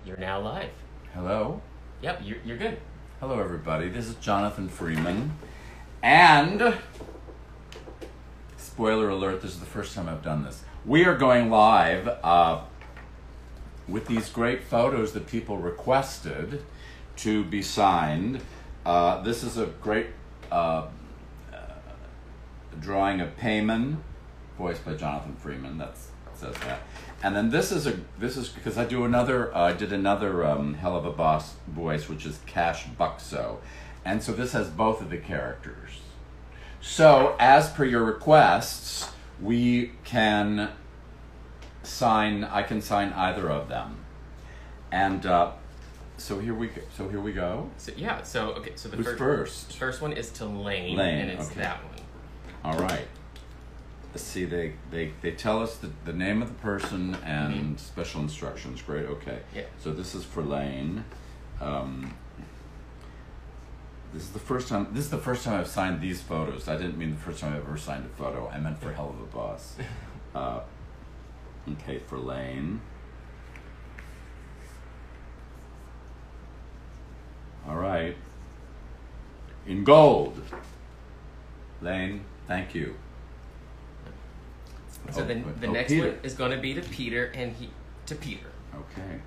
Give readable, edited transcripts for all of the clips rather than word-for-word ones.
You're now live. Hello. Yep, you're good. Hello, everybody. This is Jonathan Freeman. And, spoiler alert, this is the first time I've done this. We are going live with these great photos that people requested to be signed. This is a great drawing of Payman, voiced by Jonathan Freeman. That says that. And then this is because I did another Helluva Boss voice, which is Cash Buxo, and so this has both of the characters. So as per your requests, we can sign. I can sign either of them, and so here we go. So yeah. So okay. So the Who's first? First one is to Lane, and it's okay. that one. All right. See, they tell us the name of the person and special instructions. Great, okay. Yeah. So this is for Lane. This is the first time I've signed these photos. I didn't mean the first time I've ever signed a photo. I meant for Helluva Boss. Okay, for Lane. All right. In gold. Lane, thank you. So the next Peter. one is going to be to Peter, and to Peter. Okay,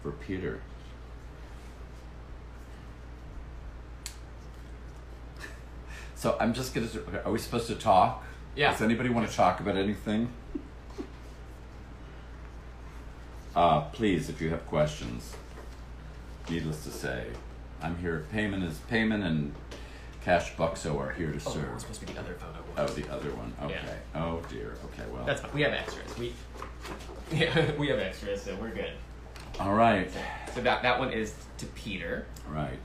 for Peter. So I'm just gonna. Are we supposed to talk? Yeah. Does anybody want to talk about anything? Please, if you have questions. Needless to say, I'm here. Payman and Cash Buxo are here to serve. It's supposed to be the other photo. Oh, the other one. Okay. Yeah. Oh dear. Okay. Well. That's fine. We have extras. We have extras, so we're good. All right. So that one is to Peter. Right.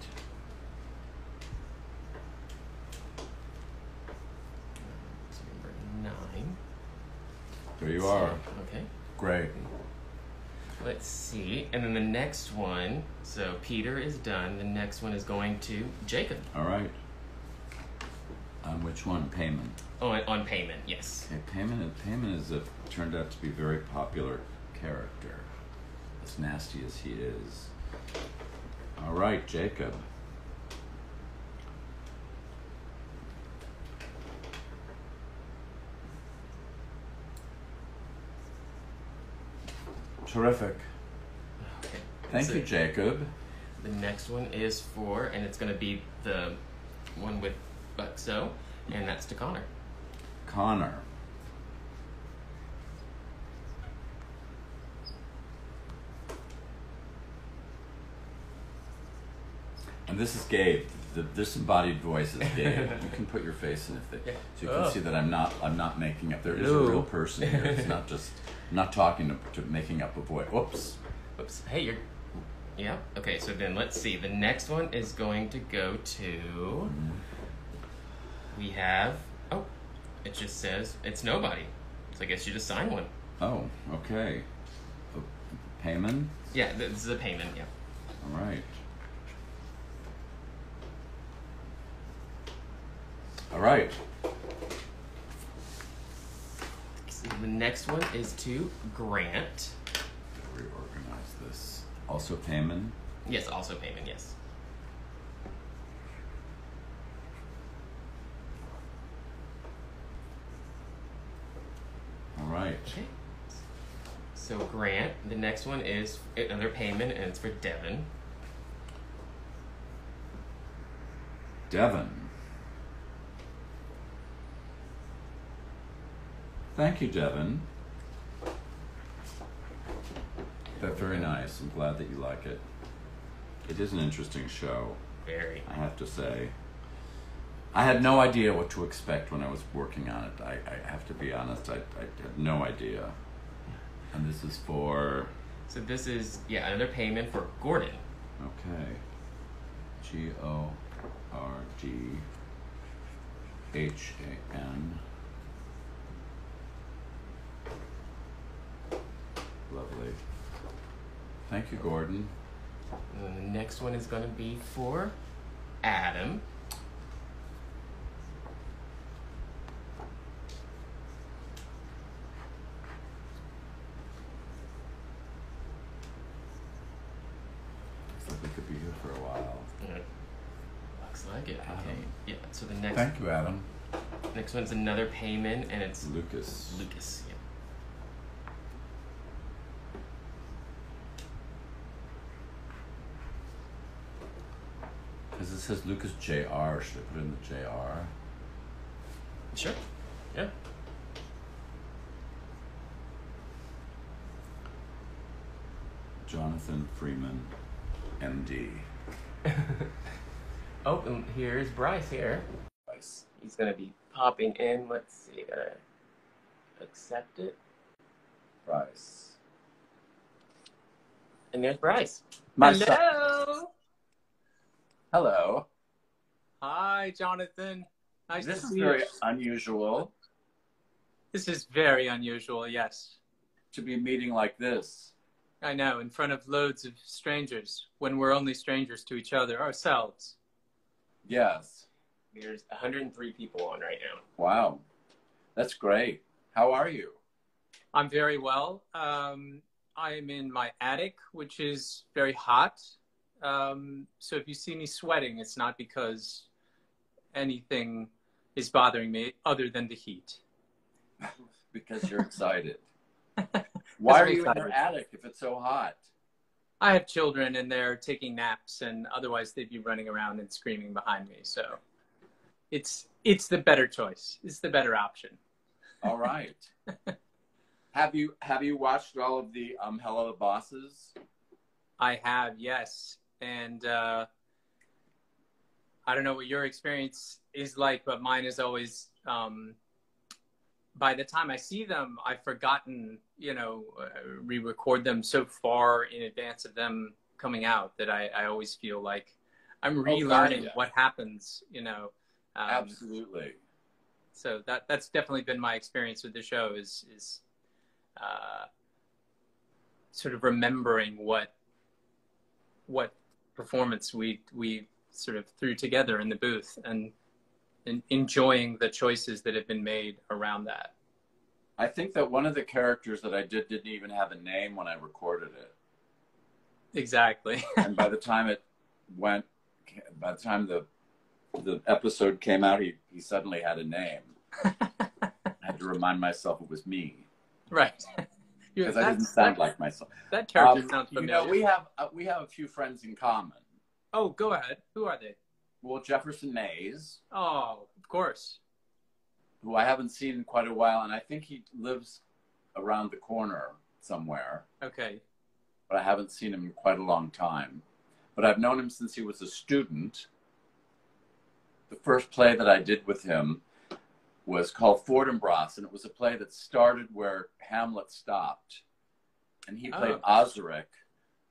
So number 9. There you are. Okay. Great. Let's see. And then the next one, so Peter is done. The next one is going to Jacob. All right. On which one? Payman. On Payman, yes. Okay, Payman is turned out to be a very popular character, as nasty as he is. All right, Jacob. Terrific. Okay. Thank you, Jacob. The next one is for, and it's going to be the one with Buxo, and that's to Connor. Connor. And this is Gabe. The disembodied voice is Gabe. You can put your face in so you can see that I'm not making up. There is a real person here. It's not just not talking to making up a voice. Whoops. Hey, you're. Yeah. Okay. So then let's see. The next one is going to go to. We have. Oh, it just says it's nobody. So I guess you just sign one. Oh, okay. Payman? Yeah, this is a payment. Yeah. All right. All right. So the next one is to Grant. Reorganize this. Also Payman? Yes, also payment. Yes. All right. Okay. So Grant, the next one is another payment, and it's for Devin. Devin. Thank you, Devin. That's very nice. I'm glad that you like it. It is an interesting show. Very. I have to say. I had no idea what to expect when I was working on it. I have to be honest. I had no idea. And this is for... So this is, another payment for Gordon. Okay. Gordhan. Lovely. Thank you, Gordon. And then the next one is going to be for Adam. Looks like it. Okay. Yeah. So the next. Thank you, Adam. Next one's another payment, and it's Lucas. Lucas. Yeah. Because it says Lucas Jr. Should I put in the Jr.? Sure. Yeah. Jonathan Freeman, MD. Oh, and here's Bryce here. Bryce. He's gonna be popping in. Let's see. Gotta accept it. Bryce. And there's Bryce. Hello. Hello. Hi, Jonathan. Nice This to is see very you. unusual This is very unusual, yes. to be meeting like this. I know, in front of loads of strangers, when we're only strangers to each other ourselves. Yes. There's 103 people on right now. Wow. That's great. How are you? I'm very well. I am in my attic, which is very hot. So if you see me sweating, it's not because anything is bothering me other than the heat. Because you're excited. Why are I'm you in excited. your attic if it's so hot? I have children and they're taking naps, and otherwise they'd be running around and screaming behind me. So it's the better choice. It's the better option. All right. Have you watched all of the Helluva Bosses? I have, yes. And I don't know what your experience is like, but mine is always, by the time I see them, I've forgotten, re-record them so far in advance of them coming out that I always feel like I'm relearning what happens, Absolutely. So that's definitely been my experience with the show is sort of remembering what performance we sort of threw together in the booth and enjoying the choices that have been made around that. I think that one of the characters that I didn't even have a name when I recorded it. Exactly. And by the time the episode came out, he suddenly had a name. I had to remind myself it was me. Right. Because I didn't sound like myself. That character sounds familiar. We have a few friends in common. Oh, go ahead. Who are they? Well, Jefferson Mays, Oh, of course. who I haven't seen in quite a while, and I think he lives around the corner somewhere, Okay. but I haven't seen him in quite a long time. But I've known him since he was a student. The first play that I did with him was called Fortinbras, and it was a play that started where Hamlet stopped. And he played Osric,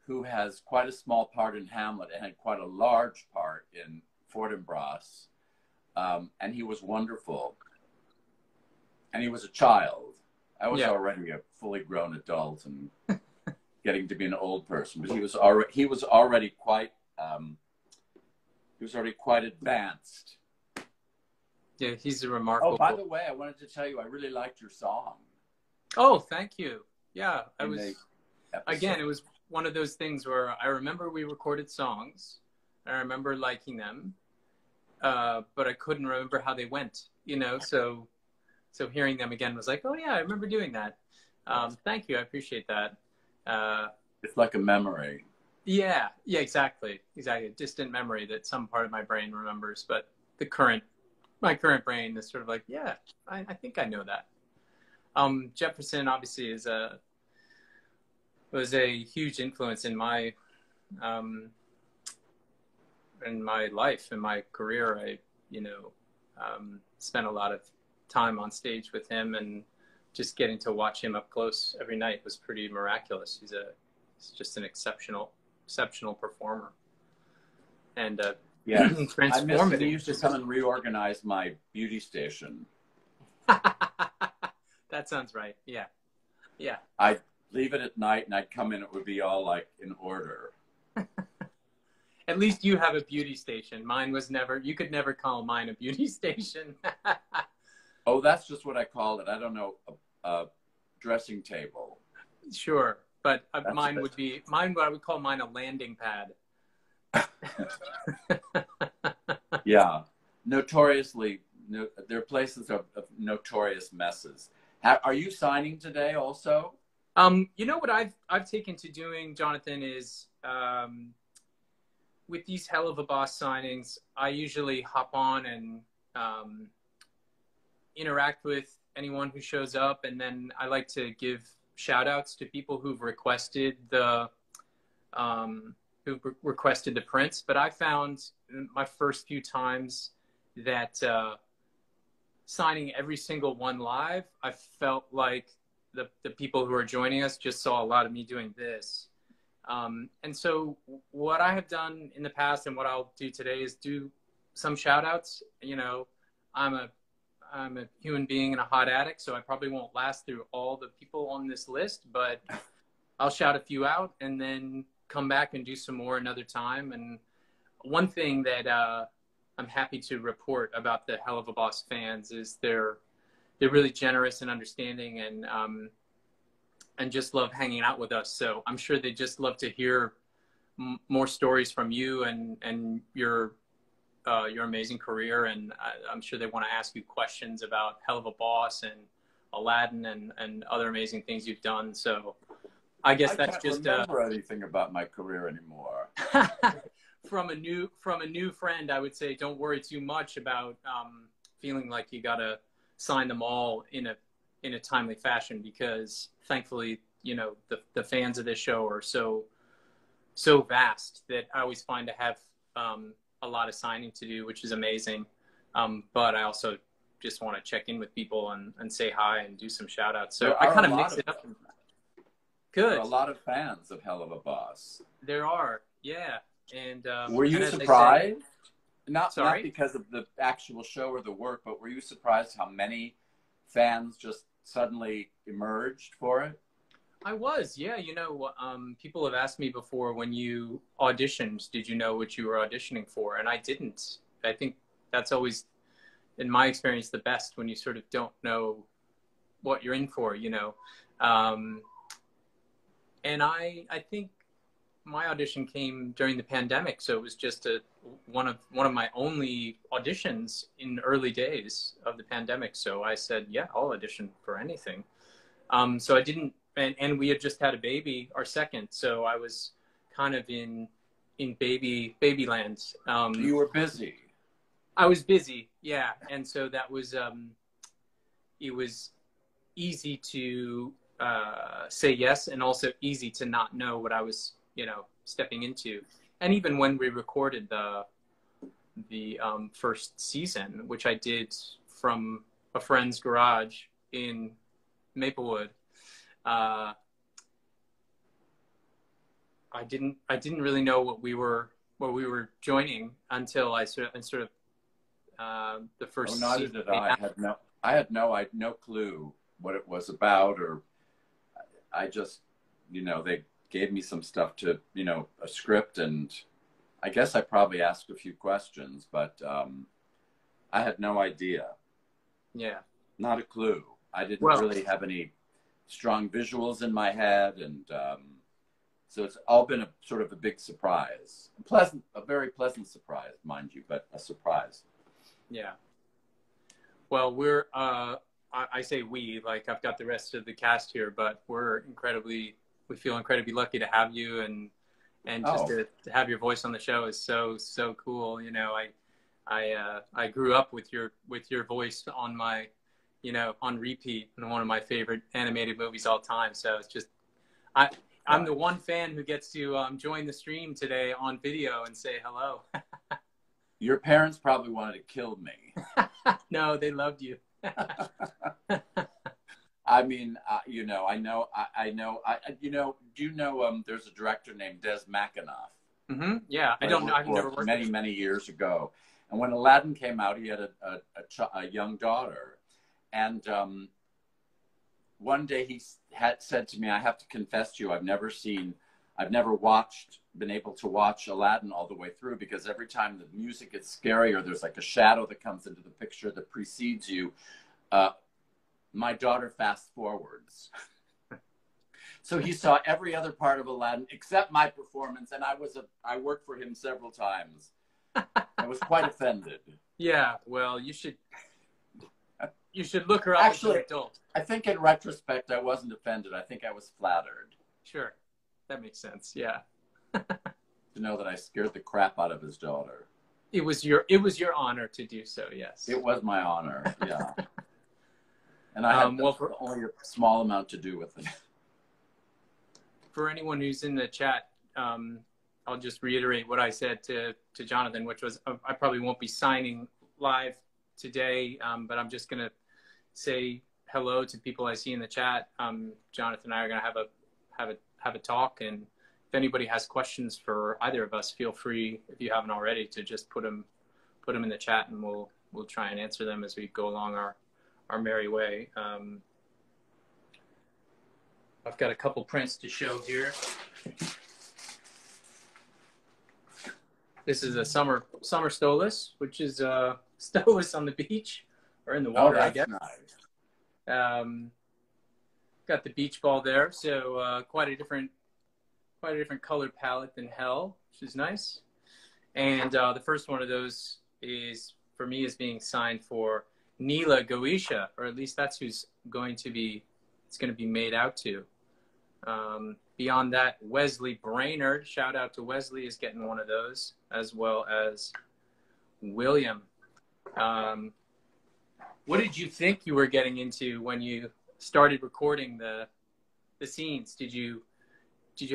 who has quite a small part in Hamlet and had quite a large part in Fortinbras. And he was wonderful. And he was a child. I was already a fully grown adult and getting to be an old person, but he was already quite advanced. Yeah, he's a remarkable. Oh, by the way, I wanted to tell you I really liked your song. Oh, thank you. Yeah, it It was one of those things where I remember we recorded songs. I remember liking them, but I couldn't remember how they went, So hearing them again was like, oh yeah, I remember doing that. Thank you, I appreciate that. It's like a memory. Yeah, exactly. A distant memory that some part of my brain remembers, but my current brain is sort of like, yeah, I think I know that. Jefferson obviously was a huge influence in my life, in my career. I spent a lot of time on stage with him, and just getting to watch him up close every night was pretty miraculous. He's just an exceptional performer, and transformative. I miss he used to come and reorganize my beauty station. That sounds right. Yeah. I'd leave it at night and I'd come in, it would be all like in order. At least you have a beauty station. Mine was never, you could never call mine a beauty station. Oh, that's just what I called it. I don't know, a dressing table. Sure, but mine would I would call mine a landing pad. Yeah, notoriously, no, there are places of notorious messes. Are you signing today also? You know what I've taken to doing, Jonathan, is with these Helluva Boss signings, I usually hop on and interact with anyone who shows up, and then I like to give shout outs to people who've requested the prints. But I found my first few times that signing every single one live, I felt like the people who are joining us just saw a lot of me doing this. And so what I have done in the past and what I'll do today is do some shout outs. You know, I'm a human being and a hot addict, so I probably won't last through all the people on this list, but I'll shout a few out and then come back and do some more another time. And one thing that I'm happy to report about the Helluva Boss fans is they're really generous and understanding, and just love hanging out with us. So I'm sure they just love to hear more stories from you and your amazing career. And I'm sure they want to ask you questions about Helluva Boss and Aladdin and other amazing things you've done. So I guess that's just remember anything about my career anymore. From a new friend, I would say don't worry too much about feeling like you gotta sign them all in a timely fashion, because thankfully, you know, the fans of this show are so vast that I always find to have a lot of signing to do, which is amazing. But I also just want to check in with people and say hi and do some shout outs. So I kind of mix it up. Good. There are a lot of fans of Helluva Boss. There are, yeah. And were you surprised? Not because of the actual show or the work, but were you surprised how many fans just suddenly emerged for it? I was, yeah. You know, people have asked me before, when you auditioned, did you know what you were auditioning for? And I didn't. I think that's always, in my experience, the best, when you sort of don't know what you're in for, you know. And I think my audition came during the pandemic, so it was just one of my only auditions in early days of the pandemic. So I said, yeah, I'll audition for anything. So I didn't, and we had just had a baby, our second, so I was kind of in baby land. You were busy. I was busy, yeah, and so that was it was easy to say yes, and also easy to not know what I was, you know, stepping into. And even when we recorded the first season, which I did from a friend's garage in Maplewood, I didn't really know what we were joining until I sort of the first. Oh, neither did I. I had no clue what it was about, or I just, you know, they gave me some stuff to, you know, a script, and I guess I probably asked a few questions, but I had no idea. Yeah. Not a clue. I didn't really have any strong visuals in my head, and so it's all been a sort of a big surprise. A very pleasant surprise, mind you, but a surprise. Yeah. Well, we're, I say we, like I've got the rest of the cast here, but we feel incredibly lucky to have you, and just to have your voice on the show is so cool. You know, I grew up with your voice on my, you know, on repeat in one of my favorite animated movies all time. So it's just, I'm the one fan who gets to join the stream today on video and say hello. Your parents probably wanted to kill me. No, they loved you. I mean, you know, you know, do you know, there's a director named Des McAnuff? Mm-hmm. Yeah, I don't know. I've never worked with many years ago. And when Aladdin came out, he had a young daughter. And one day he had said to me, I have to confess to you, I've never been able to watch Aladdin all the way through, because every time the music gets scary or there's like a shadow that comes into the picture that precedes you, my daughter fast forwards. So he saw every other part of Aladdin except my performance, and I worked for him several times. I was quite offended. Yeah, well, you should look her up as an Actually, adult. I think in retrospect, I wasn't offended. I think I was flattered Sure, that makes sense. Yeah, to know that I scared the crap out of his daughter. it was your honor to do so. Yes, It was my honor. Yeah, and I had only a small amount to do with it. For anyone who's in the chat, I'll just reiterate what I said to Jonathan, which was I probably won't be signing live today, but I'm just gonna say hello to people I see in the chat. Jonathan and I are gonna have a talk, and if anybody has questions for either of us, feel free, if you haven't already, to just put them in the chat, and we'll try and answer them as we go along our merry way. I've got a couple prints to show here. This is a summer Stolas, which is Stolas on the beach or in the water, I guess. Nice. Got the beach ball there, so quite a different color palette than Hell, which is nice. And the first one of those is being signed for Neela Goisha, or at least that's who's going to be made out to. Beyond that, Wesley Brainerd, shout out to Wesley, is getting one of those, as well as William. What did you think you were getting into when you started recording the scenes? Did you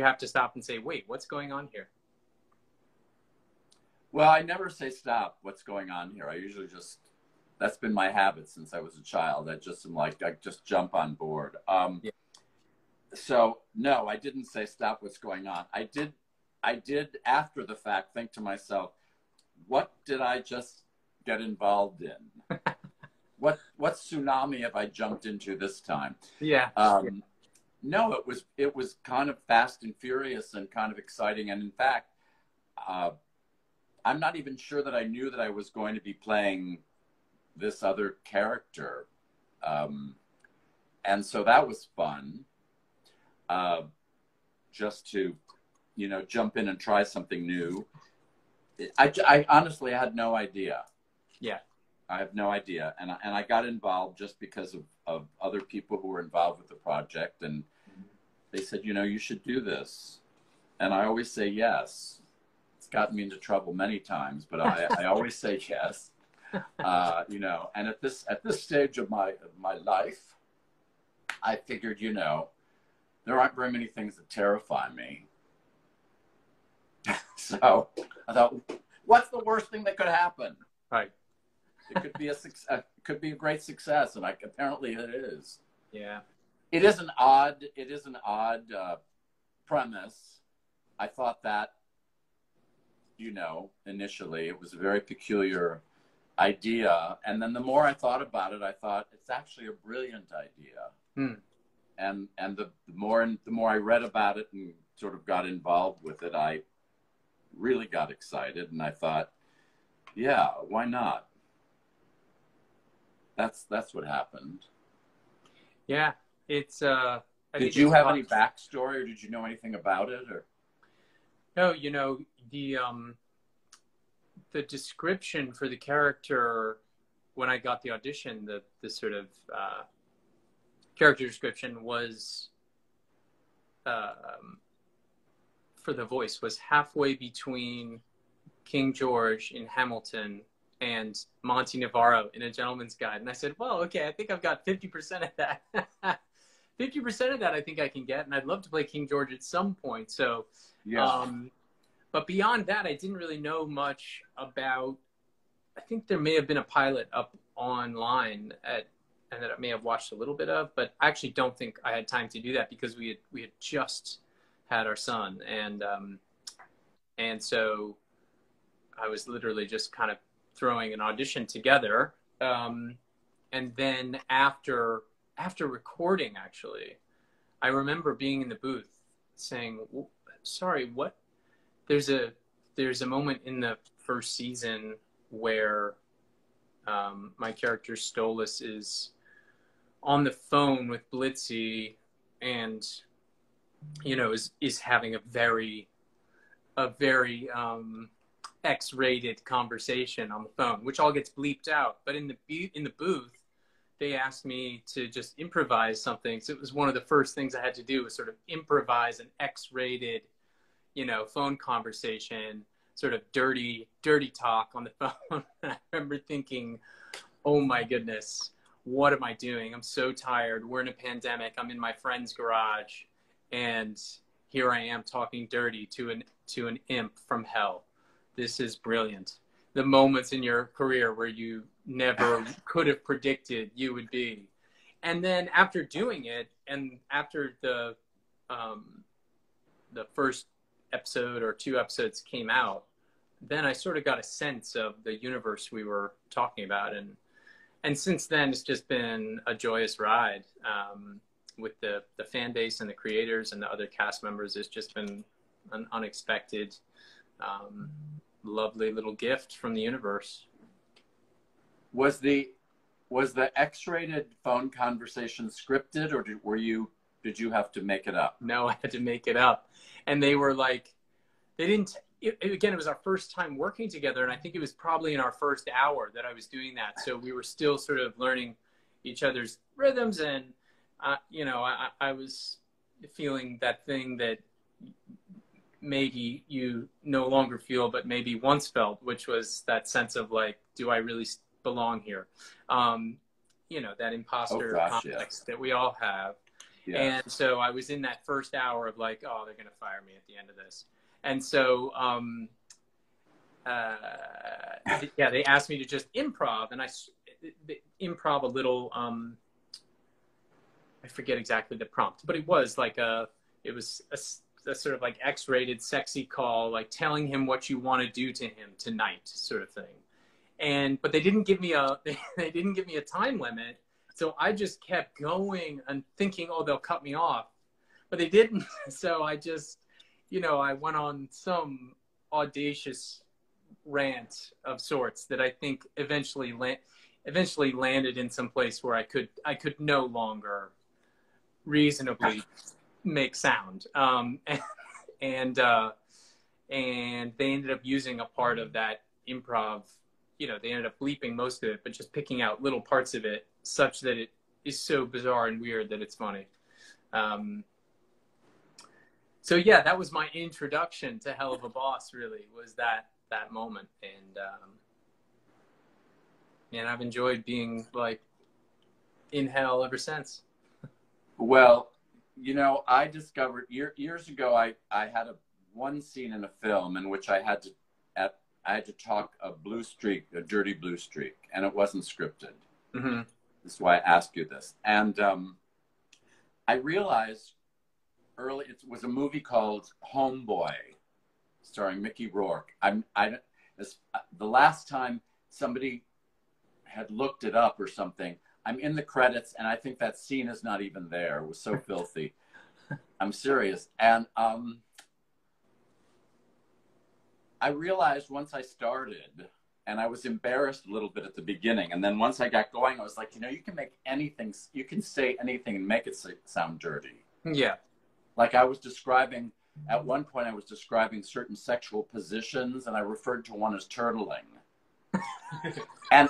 have to stop and say, wait, what's going on here? Well, I never say stop, what's going on here. I usually that's been my habit since I was a child. I just jump on board. Yeah. So no, I didn't say stop, what's going on. I did after the fact think to myself, what did I just get involved in? What tsunami have I jumped into this time? Yeah. No, it was kind of fast and furious and kind of exciting. And in fact, I'm not even sure that I knew that I was going to be playing this other character. And so that was fun. Just to, jump in and try something new. I honestly had no idea. Yeah. I have no idea. And I got involved just because of other people who were involved with the project. And they said, you should do this. And I always say yes. It's gotten me into trouble many times, but I always say yes. And at this stage of my life, I figured, there aren't very many things that terrify me. So I thought, what's the worst thing that could happen? Right. It could be could be a great success, and apparently it is. Yeah. It is an odd premise. I thought that, initially it was a very peculiar idea, and then the more I thought about it, I thought it's actually a brilliant idea. Hmm. And the more I read about it and sort of got involved with it, I really got excited, and I thought, yeah, why not? That's what happened. Yeah, it's. Did you have any backstory, or did you know anything about it, or? No, the description for the character when I got the audition, the sort of character description was for the voice was halfway between King George in Hamilton and Monty Navarro in A Gentleman's Guide. And I said, well, okay, I think I've got 50% of that. 50% of that I think I can get, and I'd love to play King George at some point. So, yeah. But beyond that, I didn't really know much about. I think there may have been a pilot up online and that I may have watched a little bit of, but I actually don't think I had time to do that because we had just had our son, and so I was literally just kind of throwing an audition together, and then after recording, actually, I remember being in the booth saying, "Sorry, what?" There's a moment in the first season where my character Stolas is on the phone with Blitzy, and is having a very X-rated conversation on the phone, which all gets bleeped out. But in the booth, they asked me to just improvise something. So it was one of the first things I had to do was sort of improvise an X-rated, you know, phone conversation, sort of dirty talk on the phone. I remember thinking, oh my goodness, what am I doing? I'm so tired. We're in a pandemic. I'm in my friend's garage, and here I am talking dirty to an imp from hell. This is brilliant. The moments in your career where you never could have predicted you would be. And then after doing it, and after the first episode or 2 episodes came out, then I sort of got a sense of the universe we were talking about. And since then, it's just been a joyous ride with the fan base and the creators and the other cast members. It's just been an unexpected, lovely little gift from the universe. Was the X-rated phone conversation scripted, or did you have to make it up? No, I had to make it up. And they were like, they didn't, again, it was our first time working together. And I think it was probably in our first hour that I was doing that. So we were still sort of learning each other's rhythms. And, you know, I was feeling that thing that maybe you no longer feel, but maybe once felt, which was that sense of like, do I really belong here? You know, that imposter complex that we all have. Yeah. And so I was in that first hour of like, oh, they're going to fire me at the end of this. And so, yeah, they asked me to just improv, and I improv a little, I forget exactly the prompt, but it was like a sort of like X-rated sexy call, like telling him what you want to do to him tonight sort of thing. But they didn't give me they didn't give me a time limit. So I just kept going and thinking, oh, they'll cut me off, but they didn't. So I just, you know, I went on some audacious rant of sorts that I think eventually landed in some place where I could no longer reasonably make sound. And they ended up using a part of that improv. You know, they ended up bleeping most of it, but just picking out little parts of it such that it is so bizarre and weird that it's funny. So yeah, that was my introduction to Helluva Boss, really, was that moment. And I've enjoyed being like in hell ever since. Well, you know, I discovered years ago, I had one scene in a film in which I had to talk a dirty blue streak, and it wasn't scripted. Mm-hmm. This is why I asked you this. And I realized early, it was a movie called Homeboy, starring Mickey Rourke. The last time somebody had looked it up or something, I'm in the credits, and I think that scene is not even there. It was so filthy. I'm serious. And I realized once I started, and I was embarrassed a little bit at the beginning, and then once I got going, I was like, you know, you can make anything, you can say anything and make it sound dirty. Yeah. Like I was describing, at one point I was describing certain sexual positions, and I referred to one as turtling. And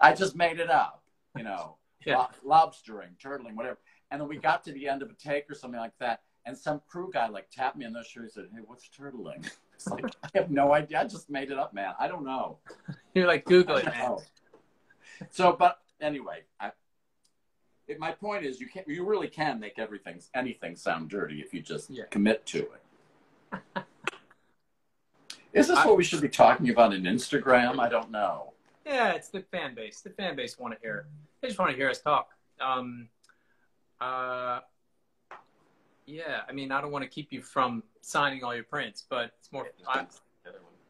I just made it up, you know, yeah. Lobstering, turtling, whatever. And then we got to the end of a take or something like that, and some crew guy like tapped me on the shoulder and said, hey, what's turtling? It's like, I have no idea. I just made it up, man. I don't know. You're like, Google it, man. So, but anyway, my point is, you really can make anything sound dirty if you just commit to it. Is this what we should be talking about in Instagram? I don't know. Yeah, it's the fan base. The fan base want to hear. They just want to hear us talk. Yeah, I mean, I don't want to keep you from signing all your prints, but it's more.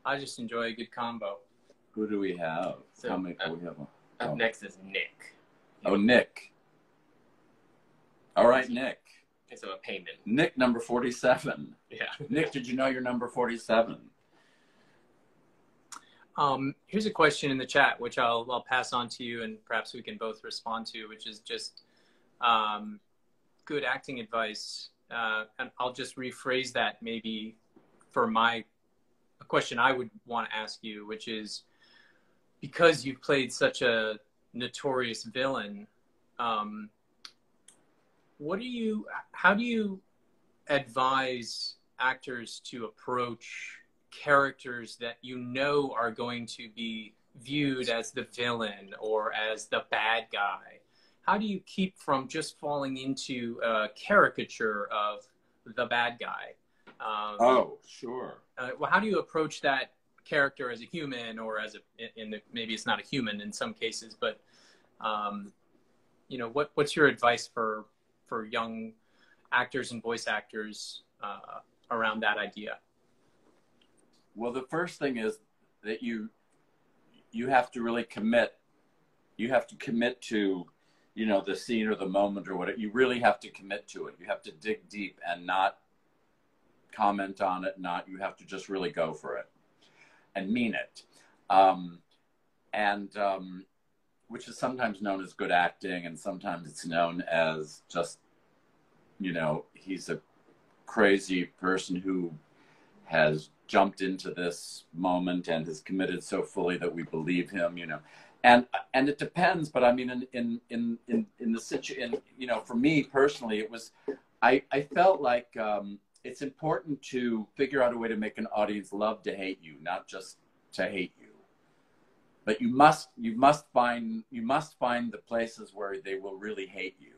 I just enjoy a good combo. Who do we have? So, we have up next is Nick. Oh, Nick. All right, Nick. Okay, so a payment. Nick, number 47. Yeah. Nick, did you know you're number 47? Here's a question in the chat, which I'll pass on to you, and perhaps we can both respond to, which is just good acting advice. And I'll just rephrase that maybe for my question I would want to ask you, which is, because you've played such a notorious villain, how do you advise actors to approach characters that you know are going to be viewed as the villain or as the bad guy? How do you keep from just falling into a caricature of the bad guy? Oh, sure. Well, how do you approach that character as a human, or as maybe it's not a human in some cases, but you know, what's your advice for young actors and voice actors around that idea? Well, the first thing is that you have to really commit. You have to commit to, you know, the scene or the moment or whatever. You really have to commit to it. You have to dig deep and not comment on it. You have to just really go for it and mean it. Which is sometimes known as good acting, and sometimes it's known as just, you know, he's a crazy person who has jumped into this moment and has committed so fully that we believe him, you know. And it depends, but I mean, in the situation, you know, for me personally, it was, I felt like it's important to figure out a way to make an audience love to hate you, not just to hate you. But you must find the places where they will really hate you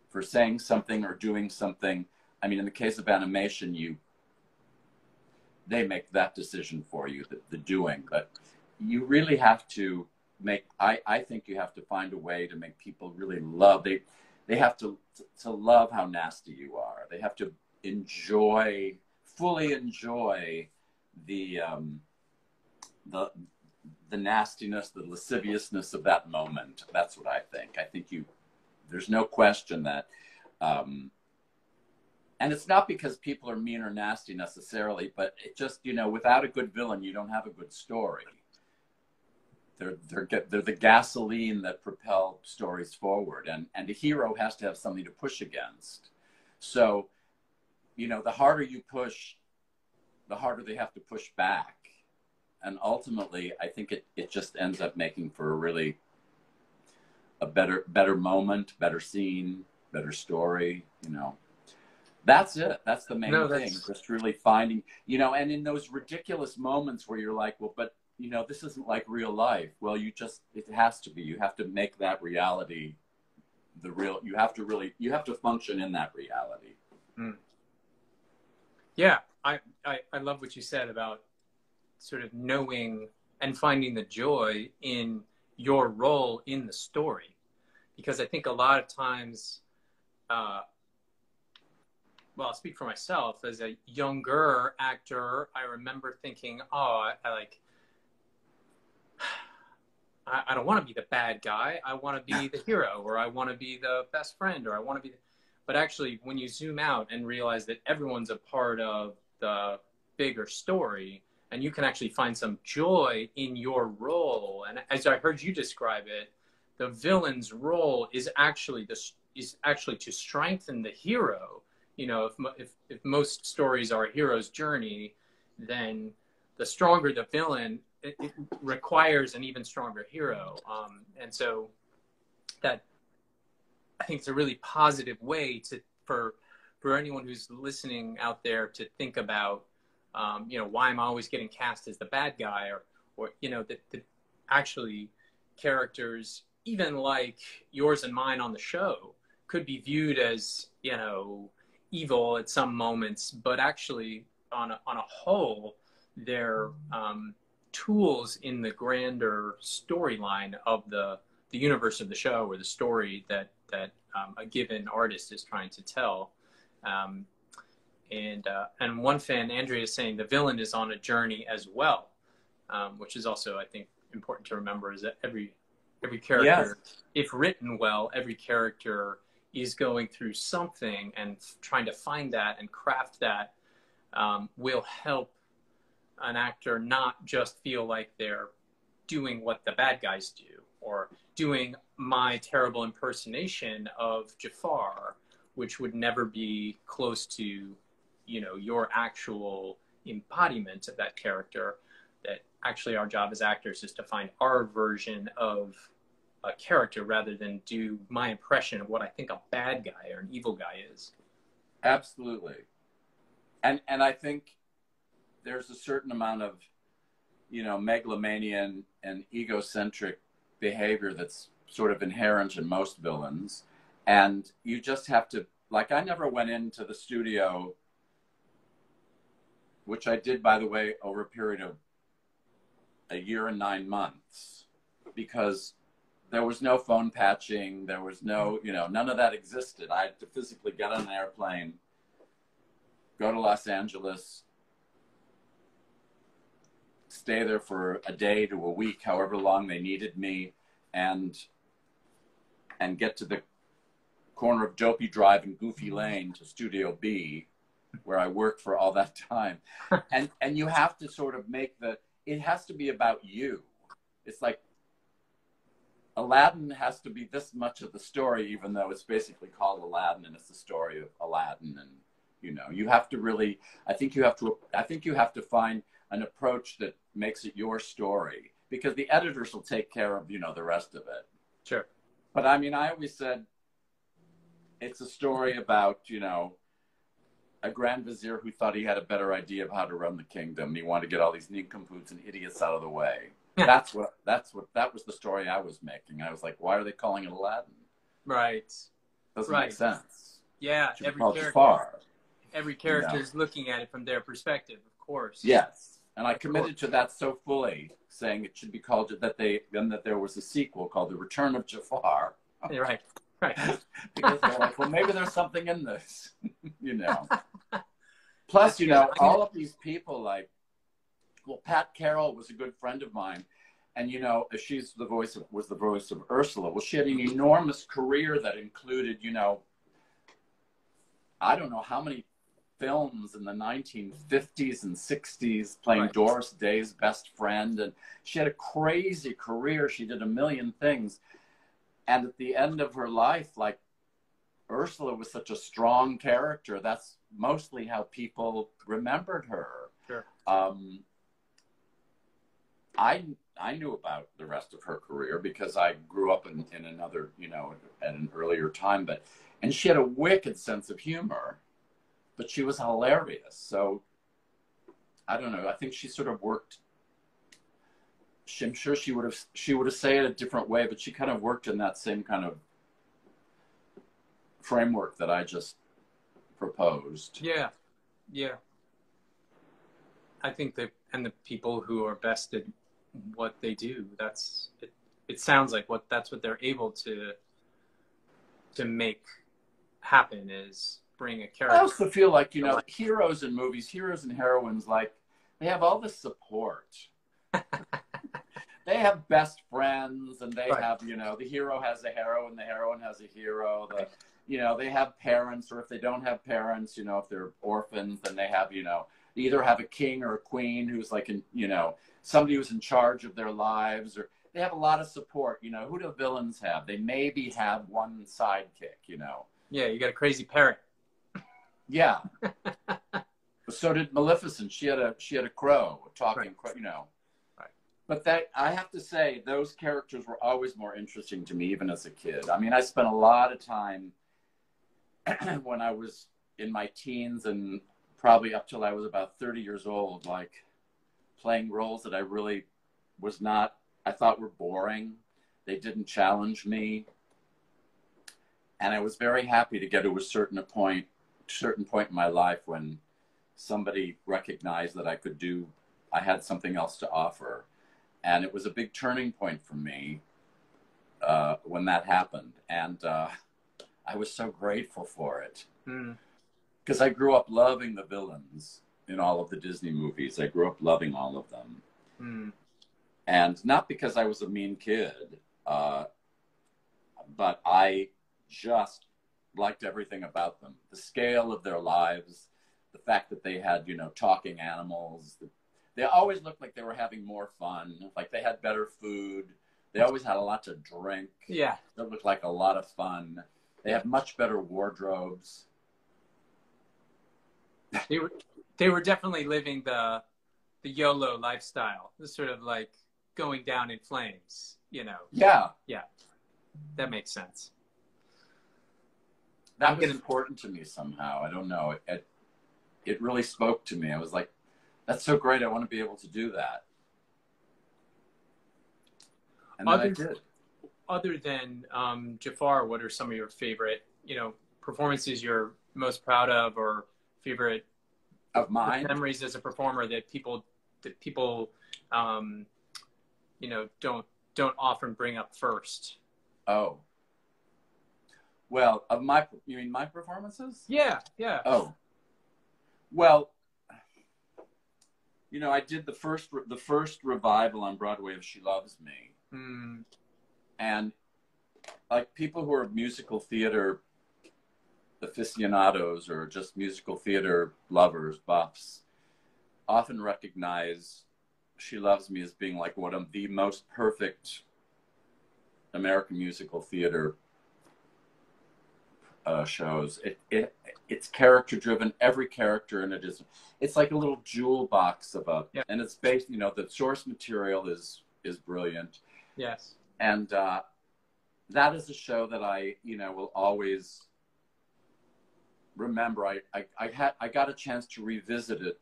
for saying something or doing something. I mean, in the case of animation, they make that decision for you, the doing. But you really have to make, I think you have to find a way to make people really love. They have to love how nasty you are. They have to fully enjoy the nastiness, the lasciviousness of that moment. That's what I think. I think there's no question that, and it's not because people are mean or nasty necessarily, but it just, you know, without a good villain, you don't have a good story. They're the gasoline that propel stories forward, and a hero has to have something to push against. So, you know, the harder you push, the harder they have to push back. And ultimately, I think it just ends up making for a better moment, better scene, better story, you know. That's it. That's the main thing. Just really finding, you know, and in those ridiculous moments where you're like, well, but, you know, this isn't like real life. Well, it has to be. You have to make that reality you have to function in that reality. Mm. Yeah, I love what you said about sort of knowing and finding the joy in your role in the story. Because I think a lot of times, well, I'll speak for myself. As a younger actor, I remember thinking, oh, I don't want to be the bad guy. I want to be the hero, or I want to be the best friend, or I want to be... But actually, when you zoom out and realize that everyone's a part of the bigger story, and you can actually find some joy in your role. And as I heard you describe it, the villain's role is actually to strengthen the hero. You know, if most stories are a hero's journey, then the stronger the villain, it requires an even stronger hero. And so that, I think it's a really positive way for anyone who's listening out there to think about, you know, why am I always getting cast as the bad guy, or you know, that actually characters, even like yours and mine on the show, could be viewed as, you know, evil at some moments, but actually on a whole, they're tools in the grander storyline of the universe of the show, or the story that a given artist is trying to tell. And one fan, Andrea, is saying the villain is on a journey as well, which is also, I think, important to remember, is that every character, if written well, every character is going through something, and trying to find that and craft that will help an actor not just feel like they're doing what the bad guys do, or doing my terrible impersonation of Jafar, which would never be close to, you know, your actual embodiment of that character. That actually our job as actors is to find our version of a character rather than do my impression of what I think a bad guy or an evil guy is. Absolutely. And I think there's a certain amount of, megalomania and egocentric behavior that's sort of inherent in most villains. And you just have to, like, I never went into the studio, which I did, by the way, over a period of a year and 9 months, because there was no phone patching. There was no, none of that existed. I had to physically get on an airplane, go to Los Angeles, stay there for a day to a week, however long they needed me, and get to the corner of Dopey Drive and Goofy Lane to Studio B, where I worked for all that time. And you have to sort of it has to be about you. It's like Aladdin has to be this much of the story, even though it's basically called Aladdin and it's the story of Aladdin. And, you have to really, I think you have to find an approach that makes it your story, because the editors will take care of, the rest of it. Sure. But I mean, I always said it's a story about, a grand vizier who thought he had a better idea of how to run the kingdom. He wanted to get all these nincompoops and idiots out of the way. That was the story I was making. I was like, why are they calling it Aladdin? Right. Doesn't make sense. Yeah. Every character is looking at it from their perspective, of course. Yes. And I committed to that so fully, saying it should be called that there was a sequel called The Return of Jafar. Right. Because they're like, well, maybe there's something in this, Plus, all of these people, Pat Carroll was a good friend of mine, and she's was the voice of Ursula. Well, she had an enormous career that included, I don't know how many films in the 1950s and 60s, playing Doris Day's best friend, and she had a crazy career. She did a million things. And at the end of her life, Ursula was such a strong character. That's mostly how people remembered her. Sure. I knew about the rest of her career because I grew up in another, at an earlier time. And she had a wicked sense of humor, but she was hilarious. So I don't know. I think she sort of worked. I'm sure she would have said it a different way, but she kind of worked in that same kind of framework that I just proposed. Yeah. I think and the people who are best at what they do, that's it. It sounds like that's what they're able to make happen, is bring a character. I also feel like heroes in movies, heroes and heroines, they have all this support. They have best friends, and they have, the hero has a heroine, the heroine has a hero. They have parents, or if they don't have parents, if they're orphans, then they have, they either have a king or a queen who's somebody who's in charge of their lives, or they have a lot of support. Who do villains have? They maybe have one sidekick, Yeah, you got a crazy parrot. Yeah. So did Maleficent. She had a crow, a talking crow, But I have to say, those characters were always more interesting to me, even as a kid. I mean, I spent a lot of time when I was in my teens and probably up till I was about 30 years old, playing roles that I really I thought were boring. They didn't challenge me. And I was very happy to get to a certain point in my life when somebody recognized that I had something else to offer. And it was a big turning point for me when that happened. And I was so grateful for it. Because I grew up loving the villains in all of the Disney movies. I grew up loving all of them. And not because I was a mean kid, but I just liked everything about them. The scale of their lives, the fact that they had, talking animals. They always looked like they were having more fun, like they had better food. They always had a lot to drink. Yeah. That looked like a lot of fun. They had much better wardrobes. They were definitely living the YOLO lifestyle, the sort of like going down in flames, you know. Yeah. Yeah, that makes sense. That was important to me somehow. I don't know. It really spoke to me. I was like, that's so great. I want to be able to do that. And then I did. Other than Jafar, what are some of your favorite, you know, performances you're most proud of, or favorite of mine memories as a performer that people you know, don't often bring up first? Oh. Well, you mean my performances? Yeah, yeah. Oh. Well, you know, I did the first revival on Broadway of She Loves Me. Mm. And like people who are musical theater aficionados or just musical theater lovers, buffs, often recognize She Loves Me as being like one of the most perfect American musical theater shows. It's character driven. Every character in it it's like a little jewel box of and it's based, you know, the source material is brilliant. Yes. And that is a show that I, you know, will always remember. I got a chance to revisit it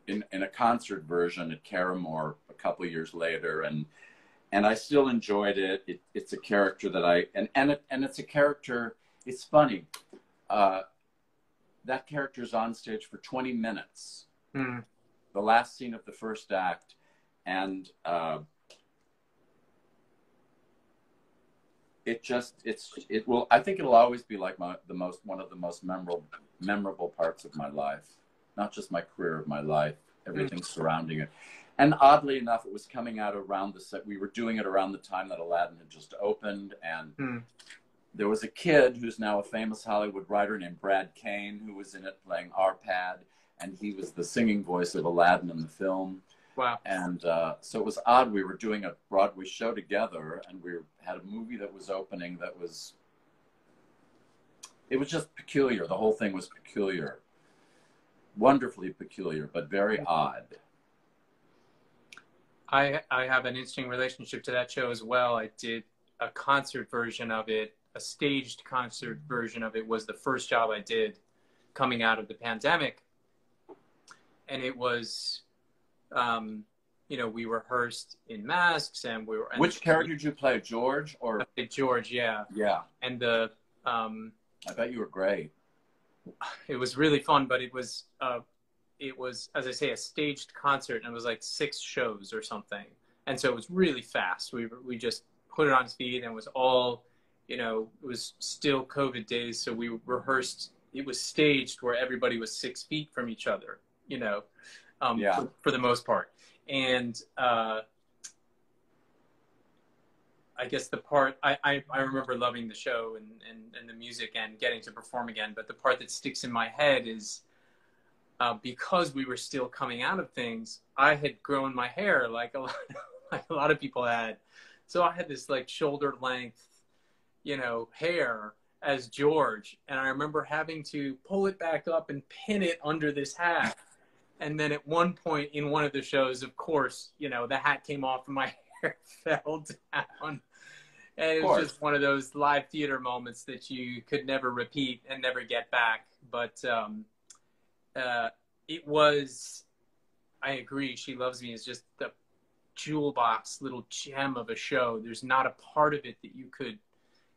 in a concert version at Caramore a couple of years later, and I still enjoyed it. It's a character that and it's a character. It's funny. That character is on stage for 20 minutes. Mm. The last scene of the first act, and I think it'll always be like one of the most memorable parts of my life, not just my career, of my life, everything surrounding it. And oddly enough, it was coming out around we were doing it around the time that Aladdin had just opened, and there was a kid who's now a famous Hollywood writer named Brad Kane who was in it playing Arpad, and he was the singing voice of Aladdin in the film. Wow. And so it was odd. We were doing a Broadway show together, and we had a movie that was opening it was just peculiar. The whole thing was peculiar. Wonderfully peculiar, but very odd. I have an interesting relationship to that show as well. I did a concert version of it. A staged concert version of it was the first job I did coming out of the pandemic. And it was... you know, we rehearsed in masks, and we were. And which character did you play, George or? I played George, yeah. Yeah. And I bet you were great. It was really fun, but it was, as I say, a staged concert, and it was like 6 shows or something, and so it was really fast. We just put it on its feet, and it was all, you know, it was still COVID days, so we rehearsed. It was staged where everybody was 6 feet from each other, you know. For the most part. And I guess the part, I remember loving the show and the music and getting to perform again, but the part that sticks in my head is because we were still coming out of things, I had grown my hair like a lot of people had. So I had this like shoulder length, you know, hair as George. And I remember having to pull it back up and pin it under this hat. And then at one point in one of the shows, of course, you know, the hat came off and my hair fell down. And it was just one of those live theater moments that you could never repeat and never get back. But it was, I agree, She Loves Me is just the jewel box, little gem of a show. There's not a part of it that you could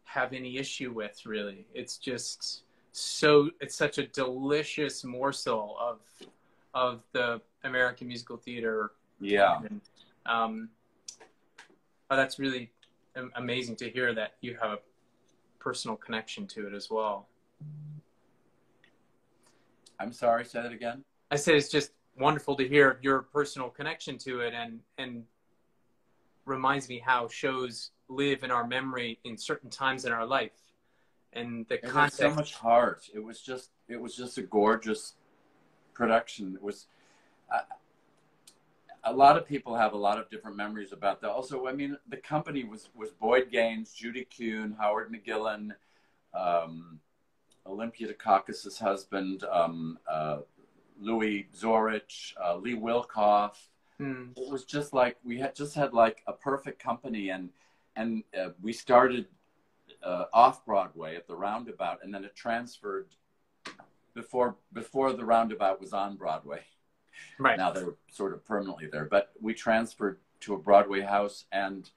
have any issue with, really. It's just it's such a delicious morsel of the American musical theater. Yeah. And, that's really amazing to hear that you have a personal connection to it as well. I'm sorry, say that again. I said it's just wonderful to hear your personal connection to it, and reminds me how shows live in our memory in certain times in our life. And the context. So much heart. It was just a gorgeous production. It was a lot of people have a lot of different memories about that. Also, I mean, the company was Boyd Gaines, Judy Kuhn, Howard McGillen, Olympia Dukakis' husband, Louis Zorich, Lee Wilkoff. It was just like we had like a perfect company, and we started off Broadway at the Roundabout, and then it transferred before the Roundabout was on Broadway. Right. Now they're sort of permanently there, but we transferred to a Broadway house, and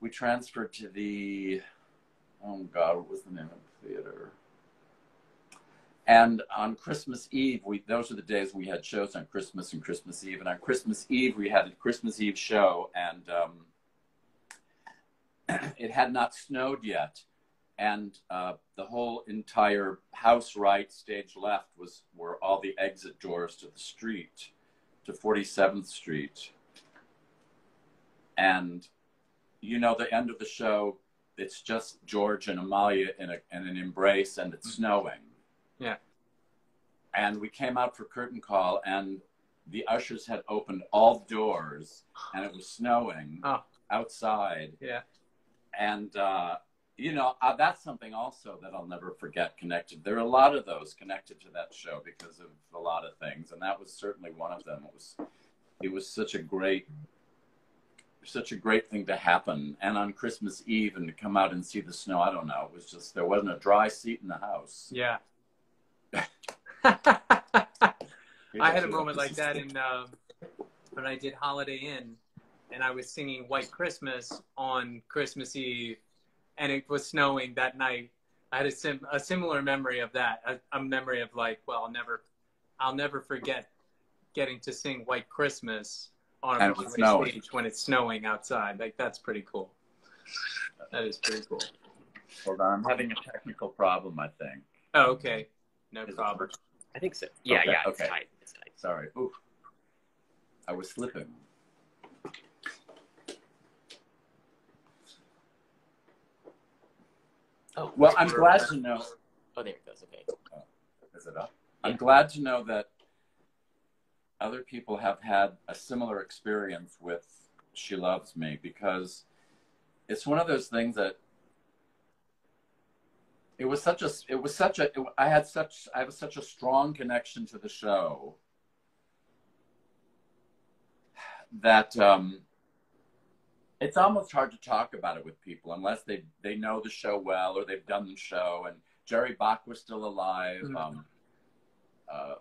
we transferred to the, oh God, what was the name of the theater? And on Christmas Eve, those are the days we had shows on Christmas and Christmas Eve. And on Christmas Eve, we had a Christmas Eve show, and it had not snowed yet. And the whole entire house right, stage left, were all the exit doors to the street, to 47th Street. And, you know, the end of the show, it's just George and Amalia in an embrace, and it's snowing. Yeah. And we came out for curtain call, and the ushers had opened all the doors, and it was snowing outside. Yeah. And, you know, that's something also that I'll never forget connected. There are a lot of those connected to that show because of a lot of things, and that was certainly one of them. It was such a great thing to happen. And on Christmas Eve, and to come out and see the snow, I don't know, it was just, there wasn't a dry seat in the house. Yeah. I had a moment like that when I did Holiday Inn, and I was singing White Christmas on Christmas Eve, and it was snowing that night. I had a similar memory of that, a memory of like, well, I'll never forget getting to sing White Christmas on a Broadway stage when it's snowing outside. Like, that's pretty cool. That is pretty cool. Hold on, I'm having a technical problem, I think. Oh, okay. No problem. I think so. Yeah, okay, yeah, okay. It's tight. It's tight. Sorry. Oof. I was slipping. Oh, well, I'm glad to know. Oh, there it goes. Okay. Oh, is it up? Yeah. I'm glad to know that other people have had a similar experience with She Loves Me, because it's one of those things that I have such a strong connection to the show that it's almost hard to talk about it with people unless they know the show well, or they've done the show. And Jerry Bach was still alive. Mm-hmm.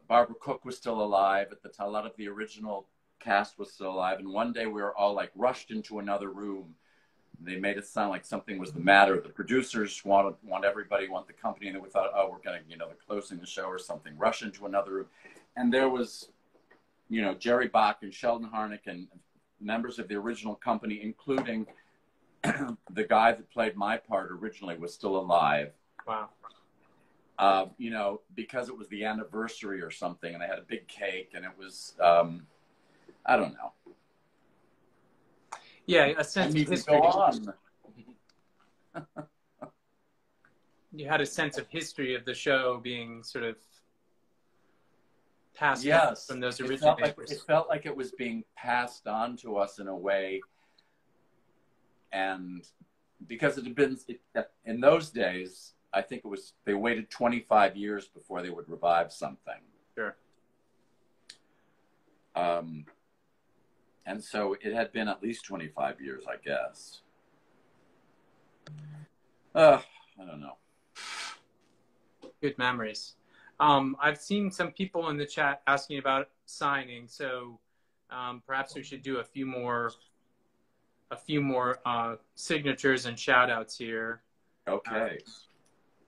Barbara Cook was still alive at the time. A lot of the original cast was still alive. And one day we were all like rushed into another room. They made it sound like something was the matter. The producers want the company, and then we thought, oh, we're going to, they're closing the show or something. Rush into another room. And there was, Jerry Bach and Sheldon Harnick and members of the original company, including the guy that played my part originally, was still alive. Wow. Because it was the anniversary or something, and they had a big cake, and it was, I don't know. Yeah, a sense of history. Go on. You had a sense of history of the show being sort of passed on from those originators. It felt like it was being passed on to us in a way, and because it had been in those days, I think they waited 25 years before they would revive something. Sure. And so it had been at least 25 years, I guess. I don't know. Good memories. I've seen some people in the chat asking about signing, so perhaps we should do a few more signatures and shout outs here. Okay.